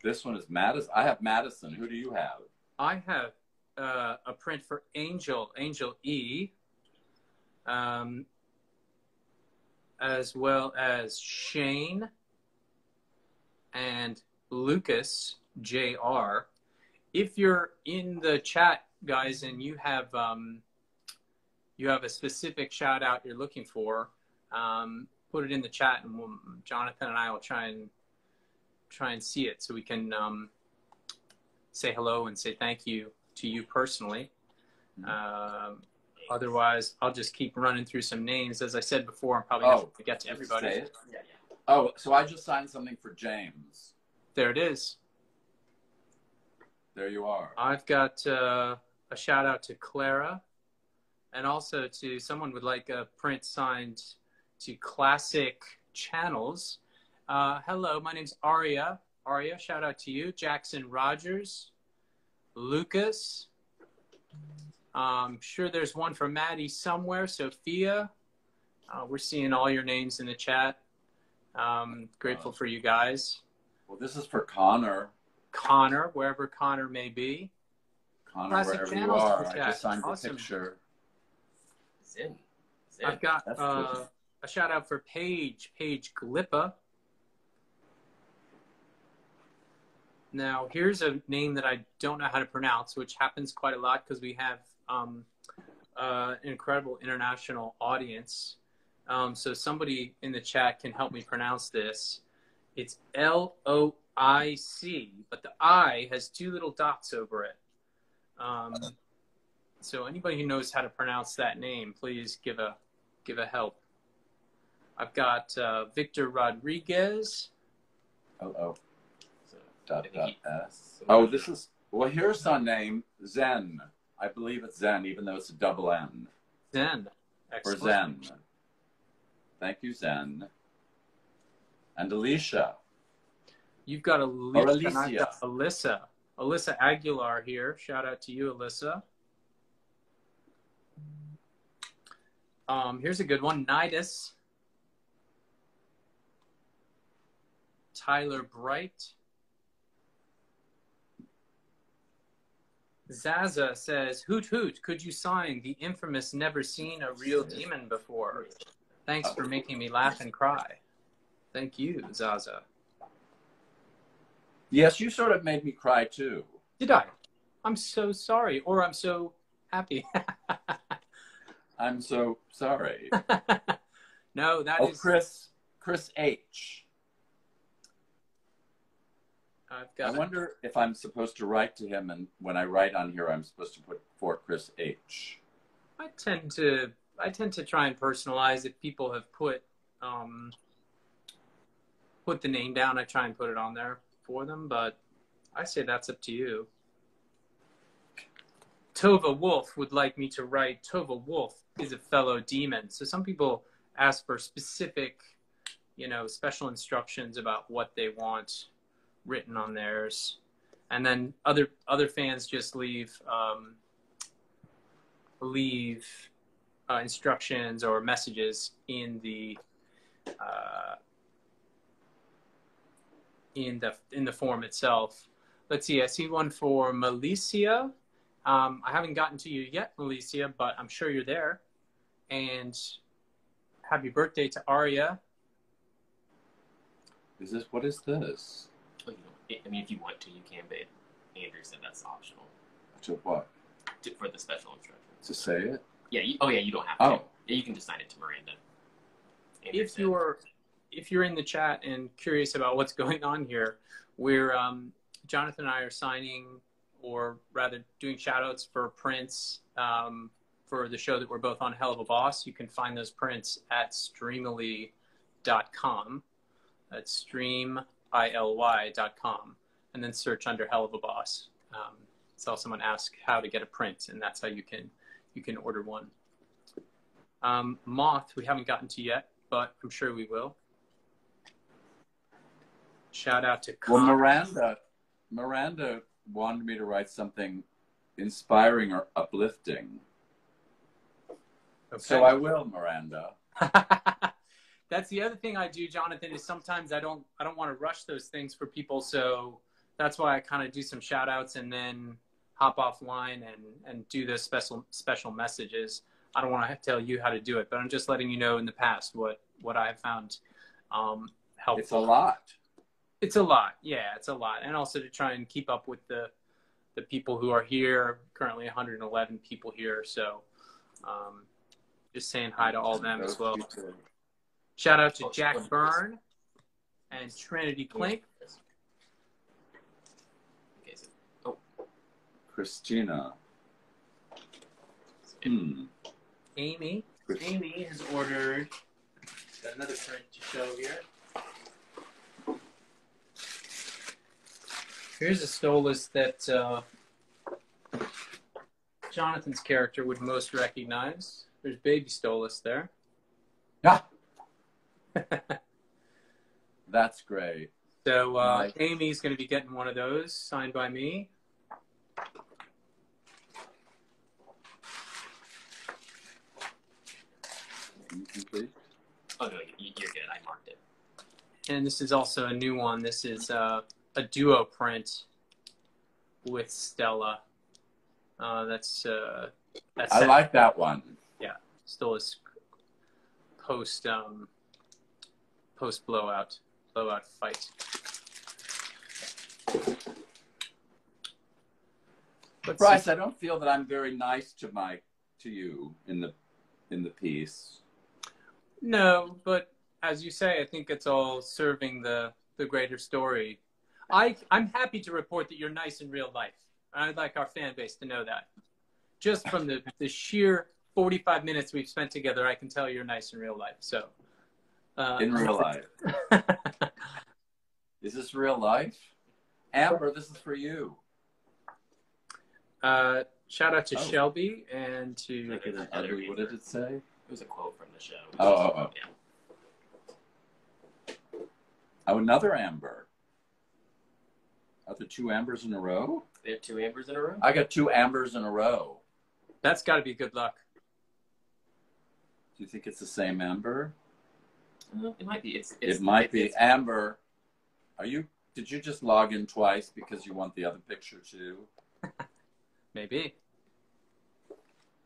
This one is Madison. I have Madison. Who do you have? I have a print for Angel E, as well as Shane and Lucas JR. If you're in the chat, guys, and you have a specific shout out you're looking for, put it in the chat, and Jonathan and I will try and see it so we can say hello and say thank you to you personally. Otherwise, I'll just keep running through some names. As I said before, I'm probably not going to get to everybody. Yeah. Oh, so I just signed something for James. There it is. There you are. I've got a shout out to Clara, and also to someone would like a print signed to Classic Channels. Hello, my name's Aria. Aria, shout out to you. Jackson Rogers, Lucas. I'm sure there's one for Maddie somewhere. Sophia. We're seeing all your names in the chat. Grateful for you guys. Well, this is for Connor. Connor, wherever Connor may be. Connor, Classic wherever you Channels are. in the I just chat. signed Awesome. your picture. Zen. I've got That's good. a shout out for Paige Glippa. Now, here's a name that I don't know how to pronounce, which happens quite a lot because we have an incredible international audience. So somebody in the chat can help me pronounce this. It's Loic, but the I has two little dots over it. So anybody who knows how to pronounce that name, please give a help. I've got Victor Rodriguez. Oh. So, .s. Oh, this is, well, here's our name, Zen. I believe it's Zen, even though it's a double N. Zen. Or Excellent. Zen. Thank you, Zen. And Alicia. You've got Alicia. Or And I've Alicia. got Alyssa. Alyssa Aguilar here. Shout out to you, Alyssa. Here's a good one. Nidus. Tyler Bright. Zaza says, hoot hoot, could you sign the infamous never seen a real demon before? Thanks for making me laugh and cry. Thank you, Zaza. Yes, you sort of made me cry too. Did I? I'm so sorry, or I'm so happy. I'm so sorry. No, that Oh, is. Chris H. I've I got. wonder if I'm supposed to write to him, and when I write on here, I'm supposed to put for Chris H. I tend to try and personalize. If people have put the name down, I try and put it on there for them. But I say that's up to you. Tova Wolf would like me to write. Tova Wolf is a fellow demon. So some people ask for specific, special instructions about what they want written on theirs, and then other fans just leave instructions or messages in the form itself. Let's see. I see one for Malicia. I haven't gotten to you yet, Malicia, but I'm sure you're there. And happy birthday to Aria. What is this? well, I mean, if you want to, you can, but Andrew said that's optional. To what? For the special instructions. To say it? Yeah. You don't have to. Oh. Yeah, you can just sign it to Miranda. If you're in the chat and curious about what's going on here, we're Jonathan and I are signing, or rather doing shout outs for prints for the show that we're both on, Helluva Boss. You can find those prints at streamily.com. That's streamily.com, and then search under Helluva Boss. Saw someone ask how to get a print, and that's how you can order one. Moth, we haven't gotten to yet, but I'm sure we will. Shout out to Well, Miranda wanted me to write something inspiring or uplifting. Okay. So I will, Miranda. That's the other thing I do, Jonathan, is sometimes I don't want to rush those things for people. So that's why I kind of do some shout outs and then hop offline and do those special messages. I don't want to tell you how to do it, but I'm just letting you know in the past what I have found helpful. It's a lot. It's a lot. Yeah, it's a lot. And also to try and keep up with the people who are here, currently 111 people here. So just saying hi to all of them as well. Shout out to Jack Byrne and Trinity Clink. Okay, so, Christina. Amy has ordered. Got another print to show here. Here's a Stolas that Jonathan's character would most recognize. There's baby Stolas there. Yeah. That's great. So Nice. Amy's going to be getting one of those signed by me. Complete? Oh, no, you're good. I marked it. And this is also a new one. This is a duo print with Stella. That's I like that one. Yeah, Stella's post blowout fight. Bryce, I don't feel that I'm very nice to you in the piece. No, but as you say, I think it's all serving the greater story. I'm happy to report that you're nice in real life. I'd like our fan base to know that. Just from the sheer 45 minutes we've spent together, I can tell you're nice in real life. So, in real life. Is this real life? Amber, this is for you. Shout out to Shelby and to... What did it say? It was a quote from the show. Oh. Yeah. Oh, another Amber. Are there 2 Ambers in a row? They have 2 Ambers in a row? I got 2 Ambers in a row. That's got to be good luck. Do you think it's the same Amber? It might be. It might be. Amber, did you just log in twice because you want the other picture too? Maybe.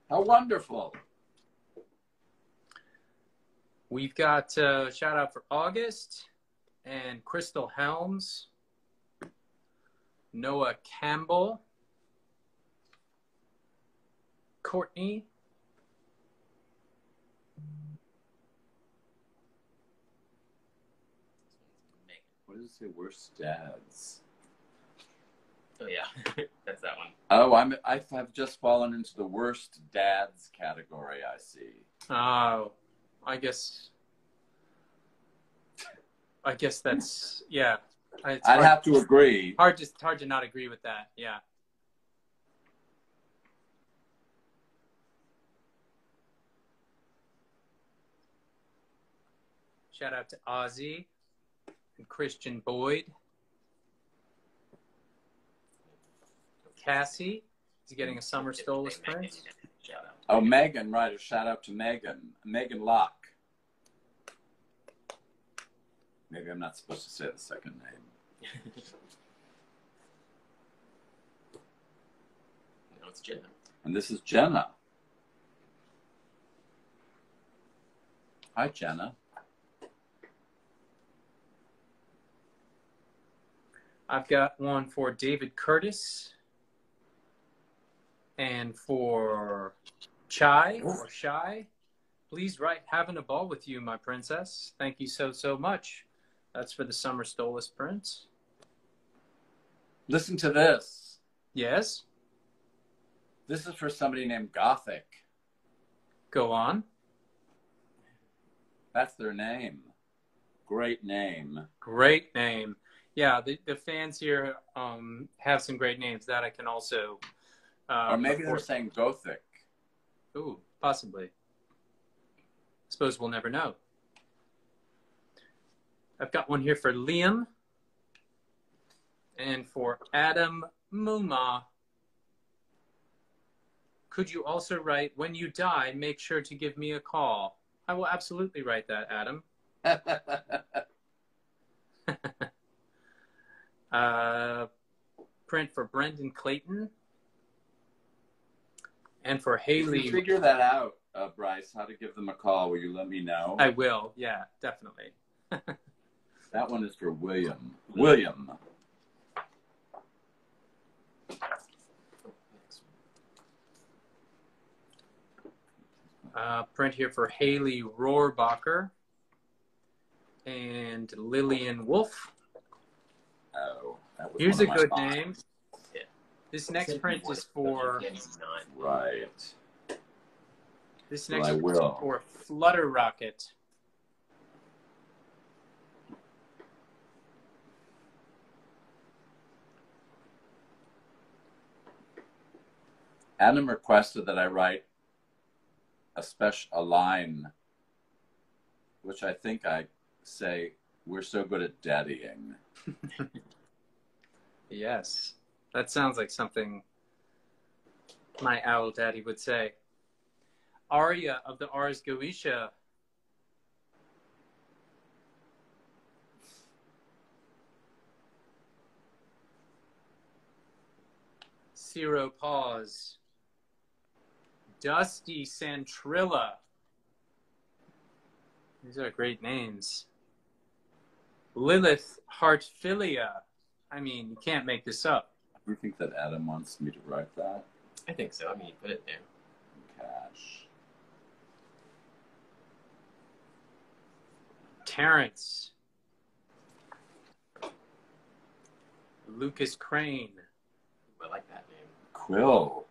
How wonderful. We've got a shout out for August and Crystal Helms, Noah Campbell, Courtney, What does it say? Worst dads. Oh yeah, that's that one. Oh, I have just fallen into the worst dads category. I see. Oh, I guess that's yeah. I'd have to agree. Hard to not agree with that. Yeah. Shout out to Ozzy and Christian Boyd. Cassie is getting a summer Stolas print. Shout out. Oh, Megan, right. A shout out to Megan. Megan Locke. Maybe I'm not supposed to say the second name. No, it's Jenna. And this is Jenna. Hi, Jenna. I've got one for David Curtis and for Chai or Shy. Please write "having a ball with you, my princess." Thank you so much. That's for the summer Stolas print. Listen to this. Yes. This is for somebody named Gothic. Go on. That's their name. Great name. Great name. Yeah, the fans here have some great names that I can also. Or maybe they're saying Gothic. Ooh, possibly. Suppose we'll never know. I've got one here for Liam and for Adam Muma. Could you also write, "When you die, make sure to give me a call"? I will absolutely write that, Adam. Print for Brendan Clayton and for Haley. If you figure that out, Bryce, how to give them a call, will you let me know? I will. Yeah, definitely. That one is for William. William. Print here for Haley Rohrbacher and Lillian Wolf. Oh, that was Here's a one of good my name. Yeah. This next print is for. Right. This Well, next I print is will. for Flutter Rocket. Adam requested that I write a line, which I think I say, "We're so good at daddying." Yes, that sounds like something my owl daddy would say. Arya of the Ars Goetia. Ciro Pause. Dusty Santrilla. These are great names. Lilith Hartfilia. I mean, you can't make this up. Do you think that Adam wants me to write that? I think so. I mean, you put it there. Cash. Terrence. Lucas Crane. I like that name. Quill.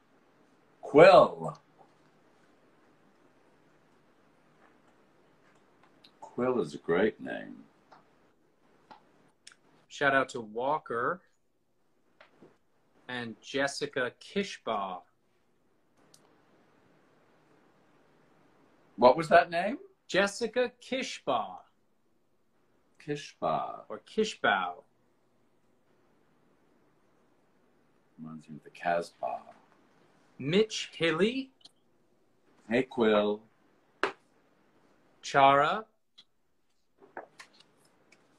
Quill is a great name. Shout out to Walker and Jessica Kishbaugh. What was that name? Jessica Kishbaugh. Kishba. Or Kishbaugh. Reminds me of the Casbah. Mitch Hilly. Hey, Quill. Chara.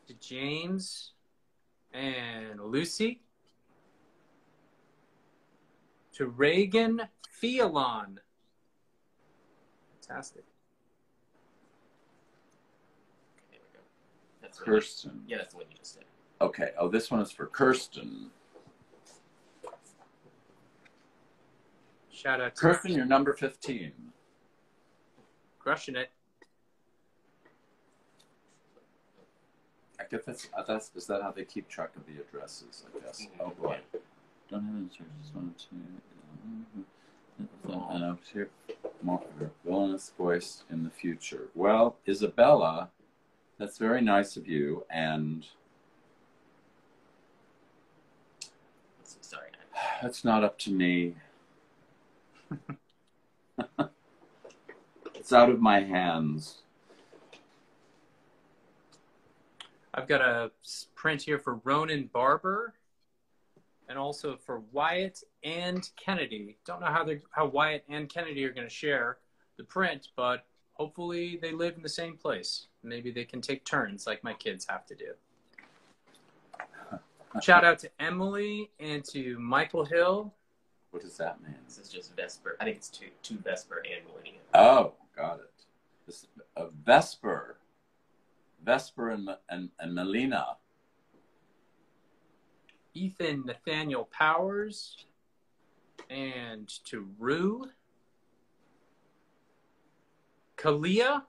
To James and Lucy. To Reagan Fialon. Fantastic. There we go. That's Kirsten. Yeah, that's the one you just said. Okay. Oh, this one is for Kirsten. Shout out to Kirsten, you're number 15. Crushing it. I guess that's is that how they keep track of the addresses, I guess. Oh boy. Don't have any charges, one, two. And I'll hear more villainous voice in the future. Well, Isabella, that's very nice of you, and Sorry. that's not up to me. It's out of my hands. I've got a print here for Ronan Barber and also for Wyatt and Kennedy. Don't know how Wyatt and Kennedy are going to share the print, but hopefully they live in the same place. Maybe they can take turns like my kids have to do. Shout out to Emily and to Michael Hill. What does that mean? This is just Vesper. I think it's two Vesper and Millennium. Oh, got it. This Vesper. Vesper and Melina. Ethan Nathaniel Powers and to Rue. Kalia.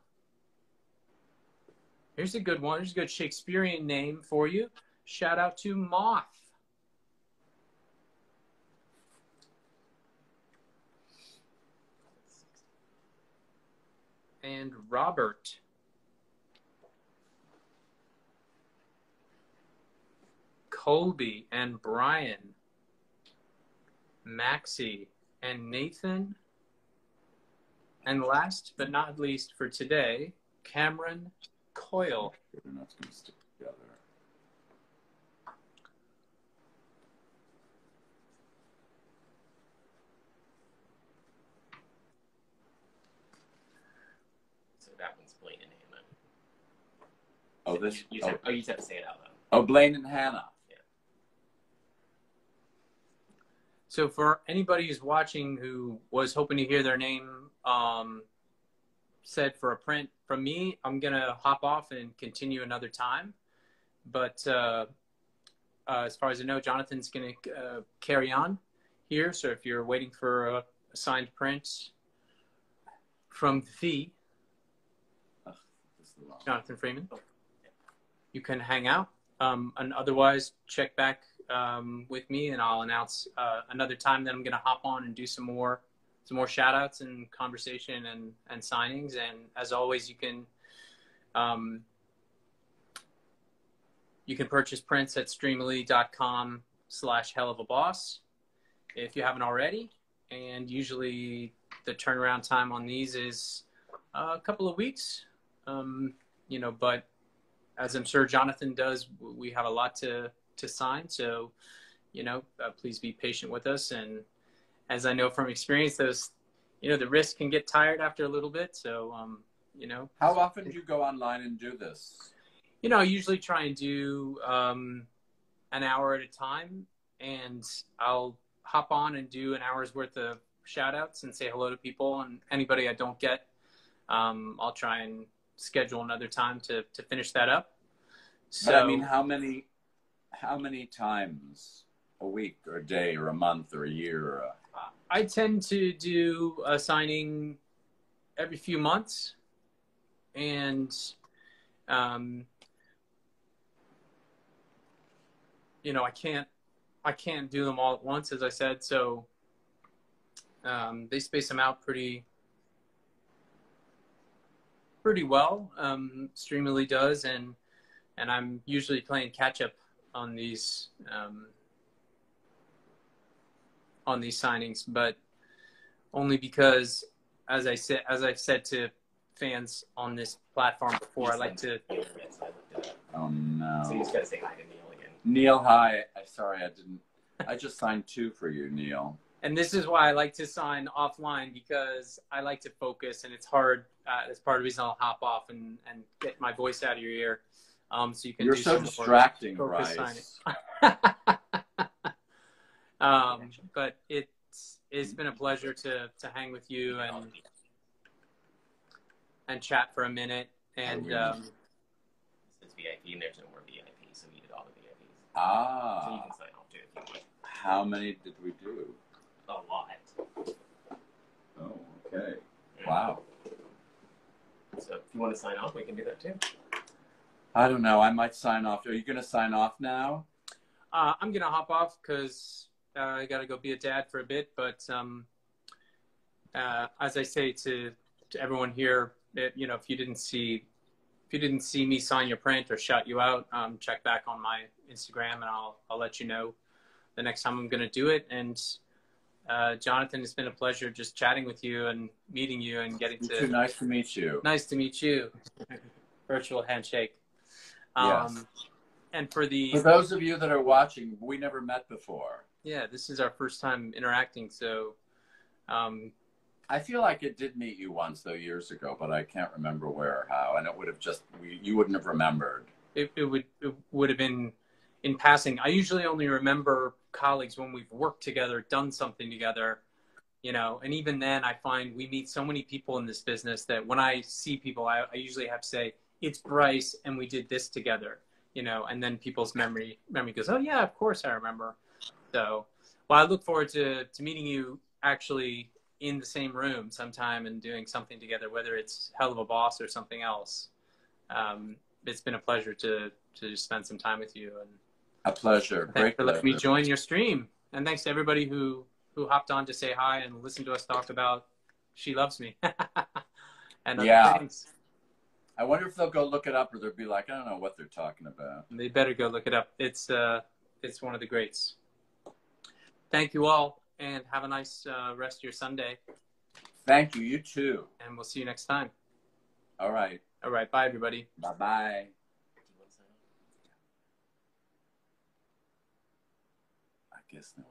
Here's a good one. Here's a good Shakespearean name for you. Shout out to Moth. And Robert. Colby and Brian. Maxie and Nathan. And last but not least for today, Cameron Coyle. They're not going to stick together. So that one's Blaine and Hannah. Oh, this. You just have to say it out loud. Oh, Blaine and Hannah. Yeah. So for anybody who's watching who was hoping to hear their name said for a print from me, I'm going to hop off and continue another time. But as far as I know, Jonathan's going to carry on here. So if you're waiting for a signed print from the Jonathan Freeman, you can hang out. And otherwise, check back with me, and I'll announce another time that I'm going to hop on and do some more shout outs and conversation and signings. And as always, you can purchase prints at streamily.com/Helluva Boss if you haven't already. and usually the turnaround time on these is a couple of weeks. You know, but as I'm sure Jonathan does, we have a lot to sign. So, you know, please be patient with us. And as I know from experience, those, you know, the wrist can get tired after a little bit. So, you know. How often do you go online and do this? You know, I usually try and do an hour at a time, and I'll hop on and do an hour's worth of shout outs and say hello to people, and anybody I don't get, I'll try and schedule another time to finish that up. So, but I mean, how many times a week or a day or a month or a year? I tend to do a signing every few months, and you know, I can't do them all at once, as I said. So they space them out pretty well. Streamily does, and I'm usually playing catch up on these signings, but only because, as I've said to fans on this platform before, I like to. Oh no! So you just gotta say hi to Neil again. Neil, hi. Sorry, I didn't. I just signed 2 for you, Neil. And this is why I like to sign offline, because I like to focus, and it's hard. That's part of the reason I'll hop off and get my voice out of your ear, so you can. You're do so some distracting, more Bryce. But it's been a pleasure to hang with you and chat for a minute. And it's VIP, and there's no more VIP, so we did all the VIPs. Ah. So you can sign off too if you want. How many did we do? A lot. Oh, okay. Wow. So if you want to sign off, we can do that too. I don't know. I might sign off. Are you going to sign off now? I'm going to hop off because I got to go be a dad for a bit. But as I say to everyone here, you know, if you didn't see me sign your print or shout you out, check back on my Instagram, and I'll let you know the next time I'm going to do it. And Jonathan, it's been a pleasure just chatting with you and meeting you and getting to. Nice to meet you. Nice to meet you. Virtual handshake. Yes. And for those of you that are watching, we never met before. Yeah, this is our first time interacting. So I feel like it did meet you once, though, years ago, but I can't remember where or how. And it would have you wouldn't have remembered. It would have been in passing. I usually only remember colleagues when we've worked together, done something together, you know, and even then I find we meet so many people in this business that when I see people, I usually have to say, it's Bryce and we did this together, you know, and then people's memory goes, oh yeah, of course I remember. So, well, I look forward to meeting you actually in the same room sometime and doing something together, whether it's Helluva Boss or something else. It's been a pleasure to spend some time with you. And a pleasure. Thanks for letting me join your stream. And thanks to everybody who hopped on to say hi and listen to us talk about She Loves Me. And yeah. Things. I wonder if they'll go look it up, or they'll be like, I don't know what they're talking about. They better go look it up. It's one of the greats. Thank you all, and have a nice rest of your Sunday. Thank you. You too. And we'll see you next time. All right. All right. Bye, everybody. Bye-bye. I guess no.